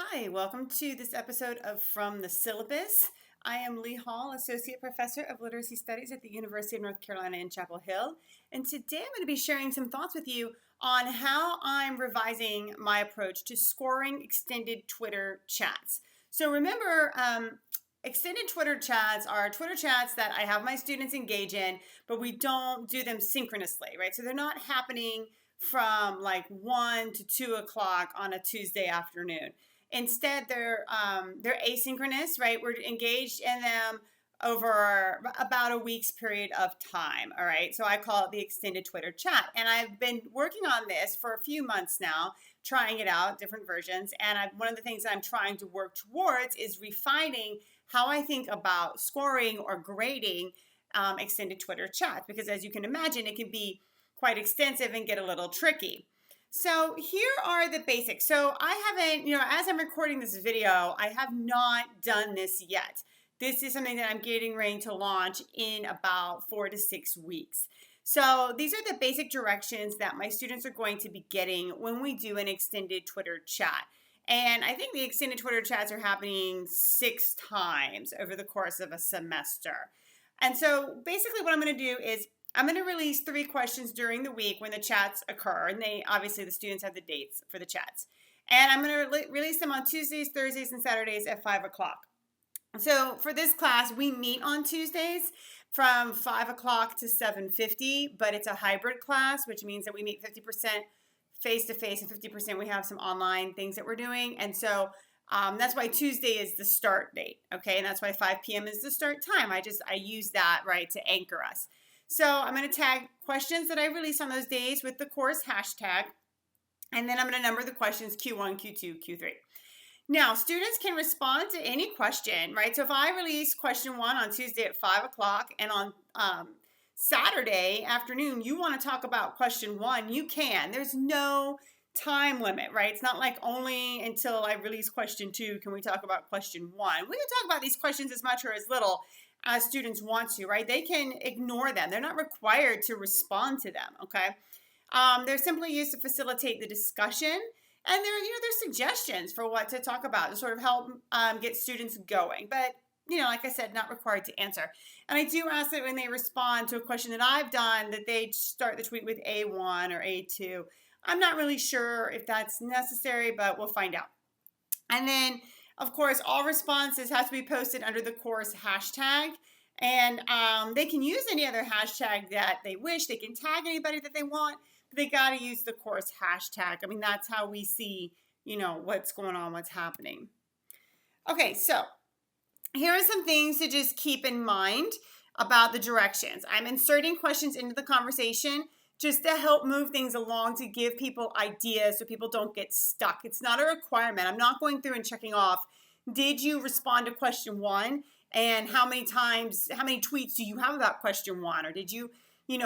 Hi, welcome to this episode of From the Syllabus. I am Lee Hall, Associate Professor of Literacy Studies at the University of North Carolina in Chapel Hill. And today I'm going to be sharing some thoughts with you on how I'm revising my approach to scoring extended Twitter chats. So remember, extended Twitter chats are Twitter chats that I have my students engage in, but we don't do them synchronously, right? So they're not happening from like 1 to 2 o'clock on a Tuesday afternoon. Instead, they're asynchronous, right? We're engaged in them over about a week's period of time. All right. So I call it the extended Twitter chat. And I've been working on this for a few months now, trying it out, different versions. And one of the things I'm trying to work towards is refining how I think about scoring or grading extended Twitter chats. Because as you can imagine, it can be quite extensive and get a little tricky. So here are the basics. So I haven't, as I'm recording this video, I have not done this yet. This is something that I'm getting ready to launch in about 4 to 6 weeks. So these are the basic directions that my students are going to be getting when we do an extended Twitter chat. And I think the extended Twitter chats are happening 6 times over the course of a semester. And so basically what I'm going to do is I'm going to release 3 questions during the week when the chats occur. And obviously the students have the dates for the chats. And I'm going to release them on Tuesdays, Thursdays, and Saturdays at 5 o'clock. So for this class, we meet on Tuesdays from 5 o'clock to 7:50, but it's a hybrid class, which means that we meet 50% face-to-face and 50% we have some online things that we're doing. And so that's why Tuesday is the start date, okay? And that's why 5 p.m. is the start time. I use that, right, to anchor us. So I'm going to tag questions that I release on those days with the course hashtag, and then I'm going to number the questions Q1, Q2, Q3. Now, students can respond to any question, right? So if I release question 1 on Tuesday at 5 o'clock and on Saturday afternoon, you want to talk about question 1, you can. There's no time limit, right? It's not like only until I release question 2 can we talk about question 1. We can talk about these questions as much or as little as students want to, right? They can ignore them. They're not required to respond to them, okay? They're simply used to facilitate the discussion, and there's suggestions for what to talk about to sort of help get students going. But, like I said, not required to answer. And I do ask that when they respond to a question that I've done, that they start the tweet with A1 or A2. I'm not really sure if that's necessary, but we'll find out. And then, of course, all responses have to be posted under the course hashtag. And they can use any other hashtag that they wish. They can tag anybody that they want, but they got to use the course hashtag. I mean, that's how we see, what's going on, what's happening. Okay, so here are some things to just keep in mind about the directions. I'm inserting questions into the conversation just to help move things along, to give people ideas so people don't get stuck. It's not a requirement. I'm not going through and checking off, did you respond to question 1? And how many tweets do you have about question 1? Or did you,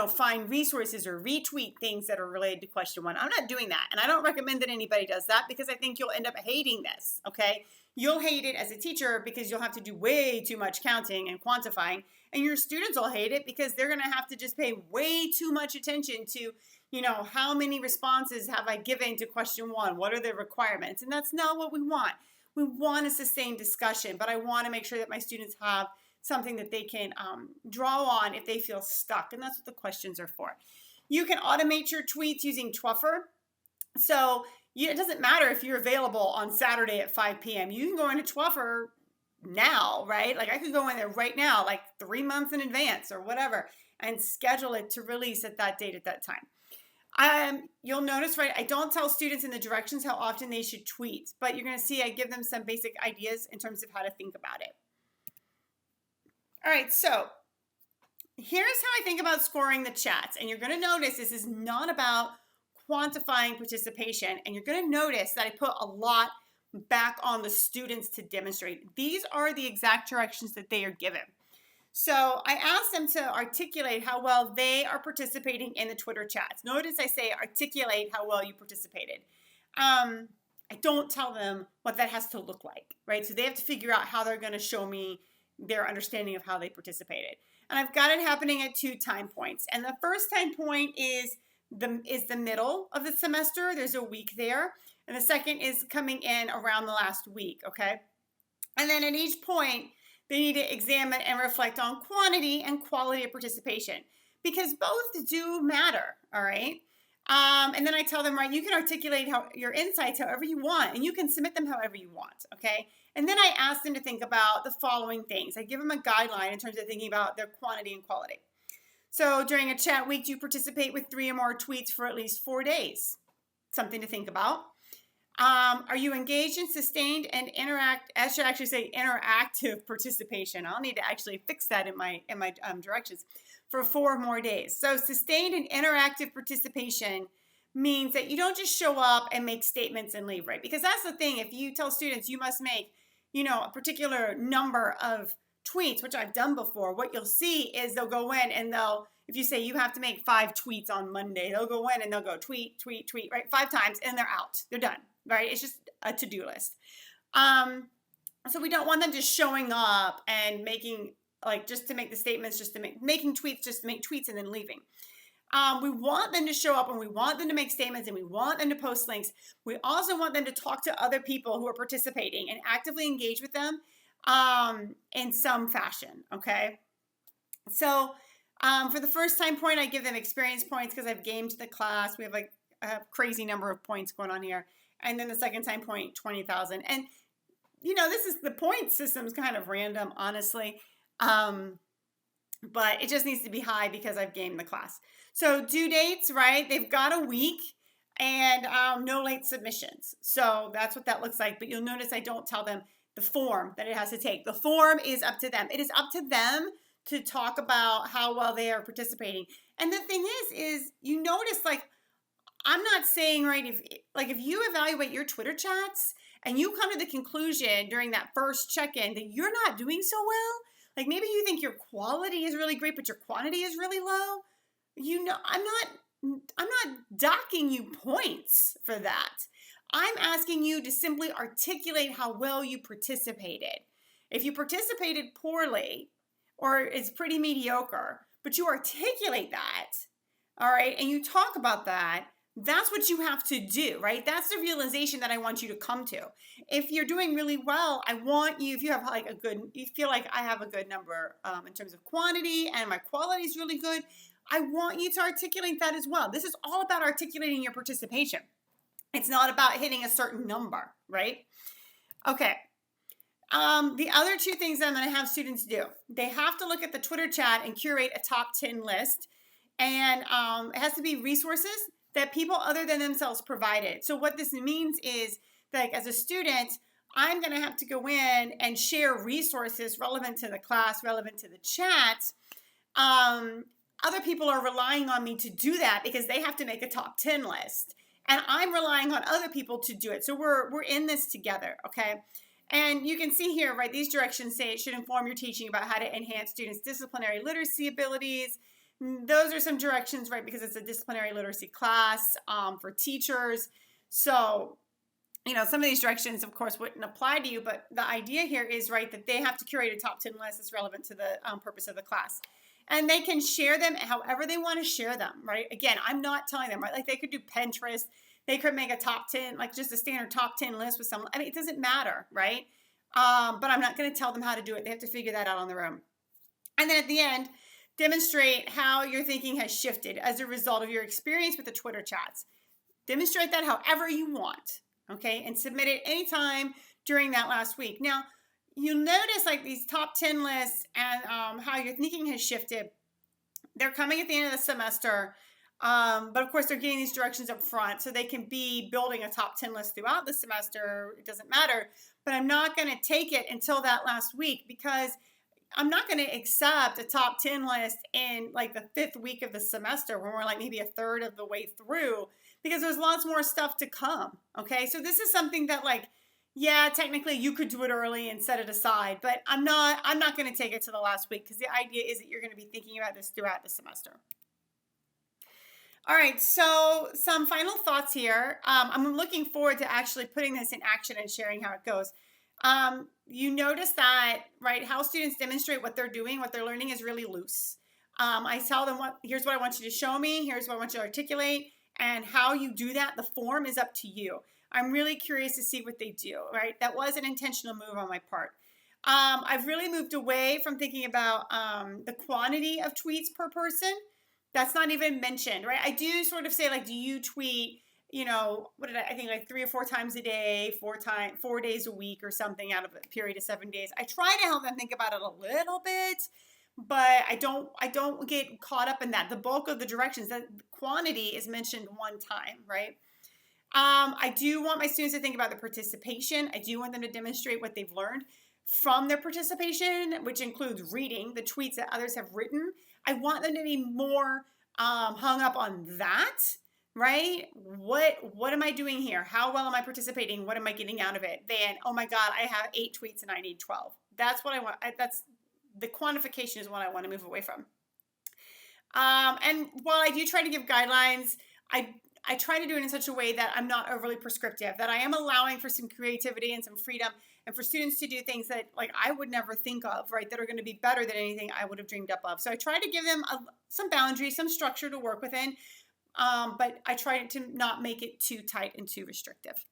find resources or retweet things that are related to question 1? I'm not doing that. And I don't recommend that anybody does that, because I think you'll end up hating this, okay? You'll hate it as a teacher because you'll have to do way too much counting and quantifying. And your students will hate it because they're going to have to just pay way too much attention to, how many responses have I given to question 1? What are the requirements? And that's not what we want. We want a sustained discussion, but I want to make sure that my students have something that they can draw on if they feel stuck. And that's what the questions are for. You can automate your tweets using Twuffer. So it doesn't matter if you're available on Saturday at 5 p.m. You can go into Twuffer now, right? Like I could go in there right now, like 3 months in advance or whatever, and schedule it to release at that date at that time. You'll notice, right, I don't tell students in the directions how often they should tweet, but you're going to see I give them some basic ideas in terms of how to think about it. All right, so here's how I think about scoring the chats. And you're going to notice this is not about quantifying participation. And you're going to notice that I put a lot back on the students to demonstrate. These are the exact directions that they are given. So I asked them to articulate how well they are participating in the Twitter chats. Notice I say articulate how well you participated. I don't tell them what that has to look like, right? So they have to figure out how they're going to show me their understanding of how they participated. And I've got it happening at 2 time points. And the first time point is the middle of the semester. There's a week there. And the second is coming in around the last week, okay? And then at each point, they need to examine and reflect on quantity and quality of participation because both do matter, all right? And then I tell them, right, you can articulate your insights however you want, and you can submit them however you want, okay? And then I ask them to think about the following things. I give them a guideline in terms of thinking about their quantity and quality. So during a chat week, do you participate with 3 or more tweets for at least 4 days? Something to think about. Are you engaged in sustained and I should actually say interactive participation. I'll need to actually fix that in my directions for 4 more days. So sustained and interactive participation means that you don't just show up and make statements and leave, right? Because that's the thing. If you tell students you must make, a particular number of tweets, which I've done before, what you'll see is they'll go in and if you say you have to make 5 tweets on Monday, they'll go in and they'll go tweet, tweet, tweet, right? 5 times and they're out. They're done, right? It's just a to-do list. So we don't want them just showing up and making, just to make the statements, making tweets, just to make tweets and then leaving. We want them to show up and we want them to make statements and we want them to post links. We also want them to talk to other people who are participating and actively engage with them in some fashion, okay? So for the first time point, I give them experience points because I've gamed the class. We have a crazy number of points going on here. And then the second time point, 20,000. And, the point system is kind of random, honestly. But it just needs to be high because I've gamed the class. So due dates, right? They've got a week and no late submissions. So that's what that looks like. But you'll notice I don't tell them the form that it has to take. The form is up to them. It is up to them to talk about how well they are participating. And the thing is you notice, I'm not saying, right, if you evaluate your Twitter chats and you come to the conclusion during that first check-in that you're not doing so well, maybe you think your quality is really great, but your quantity is really low, I'm not docking you points for that. I'm asking you to simply articulate how well you participated. If you participated poorly or it's pretty mediocre, but you articulate that, all right, and you talk about that, that's what you have to do, right? That's the realization that I want you to come to. If you're doing really well, I want you, if you have you feel like I have a good number in terms of quantity and my quality is really good, I want you to articulate that as well. This is all about articulating your participation. It's not about hitting a certain number, right? Okay. The other 2 things that I'm going to have students do, they have to look at the Twitter chat and curate a top 10 list. And it has to be resources that people other than themselves provided. So what this means is that as a student, I'm going to have to go in and share resources relevant to the class, relevant to the chat. Other people are relying on me to do that because they have to make a top 10 list. And I'm relying on other people to do it. So we're in this together, okay? And you can see here, right, these directions say it should inform your teaching about how to enhance students' disciplinary literacy abilities. Those are some directions, right, because it's a disciplinary literacy class for teachers. So, some of these directions, of course, wouldn't apply to you, but the idea here is, right, that they have to curate a top 10 list that's relevant to the purpose of the class. And they can share them however they want to share them, right? Again, I'm not telling them, right? They could do Pinterest. They could make a top 10, just a standard top 10 list with some, it doesn't matter, right? But I'm not going to tell them how to do it. They have to figure that out on their own. And then at the end, demonstrate how your thinking has shifted as a result of your experience with the Twitter chats. Demonstrate that however you want, okay? And submit it anytime during that last week. Now, you'll notice these top 10 lists and how your thinking has shifted. They're coming at the end of the semester, but of course they're getting these directions up front so they can be building a top 10 list throughout the semester. It doesn't matter, but I'm not going to take it until that last week because I'm not going to accept a top 10 list in the 5th week of the semester when we're maybe a third of the way through because there's lots more stuff to come, okay? So this is something that yeah, technically you could do it early and set it aside, but I'm not going to take it to the last week because the idea is that you're going to be thinking about this throughout the semester. All right, so some final thoughts here. I'm looking forward to actually putting this in action and sharing how it goes. You notice that, right, how students demonstrate what they're doing, what they're learning is really loose. I tell them, here's what I want you to show me, here's what I want you to articulate, and how you do that, the form is up to you. I'm really curious to see what they do, right? That was an intentional move on my part. I've really moved away from thinking about the quantity of tweets per person. That's not even mentioned, right? I do sort of say, like, do you tweet, what did I think, like 3 or 4 times a day, 4 days a week or something out of a period of 7 days. I try to help them think about it a little bit, but I don't get caught up in that. The bulk of the directions, that quantity is mentioned one time, right? I do want my students to think about the participation. I do want them to demonstrate what they've learned from their participation, which includes reading the tweets that others have written. I want them to be more hung up on that, right? What am I doing here? How well am I participating? What am I getting out of it? Than, oh my God, I have 8 tweets and I need 12. That's what I want. That's the quantification is what I want to move away from. And while I do try to give guidelines, I try to do it in such a way that I'm not overly prescriptive, that I am allowing for some creativity and some freedom, and for students to do things that, like, I would never think of, right, that are going to be better than anything I would have dreamed up of. So I try to give them some boundaries, some structure to work within, but I try to not make it too tight and too restrictive.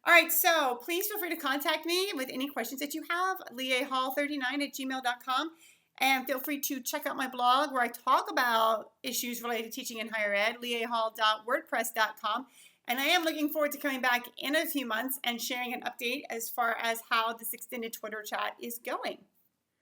All right, so please feel free to contact me with any questions that you have, leahall39@gmail.com. And feel free to check out my blog where I talk about issues related to teaching in higher ed, leahall.wordpress.com. And I am looking forward to coming back in a few months and sharing an update as far as how this extended Twitter chat is going.